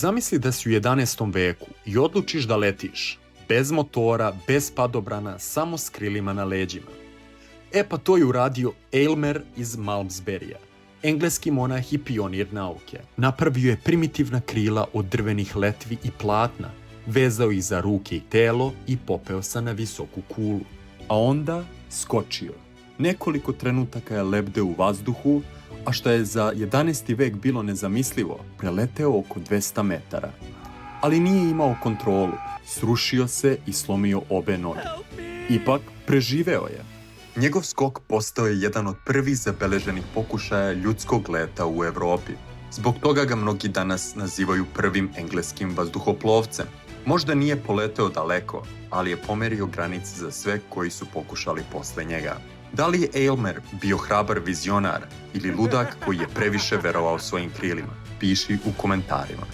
Zamisli da si u 11. veku i odlučiš da letiš, bez motora, bez padobrana, samo s krilima na leđima. Pa to je uradio Aylmer iz Malmesburyja, engleski monah i pionir nauke. Napravio je primitivna krila od drvenih letvi i platna, vezao ih za ruke i telo i popeo se na visoku kulu. A onda skočio. Nekoliko trenutaka je lebdeo u vazduhu, a što je za 11. vek bilo nezamislivo, preleteo oko 200 metara. Ali nije imao kontrolu, srušio se i slomio obe noge. Ipak, preživeo je. Njegov skok postao je jedan od prvih zabeleženih pokušaja ljudskog leta u Evropi. Zbog toga ga mnogi danas nazivaju prvim engleskim vazduhoplovcem. Možda nije poleteo daleko, ali je pomerio granice za sve koji su pokušali posle njega. Da li je Aylmer bio hrabar vizionar ili ludak koji je previše verovao svojim krilima? Piši u komentarima.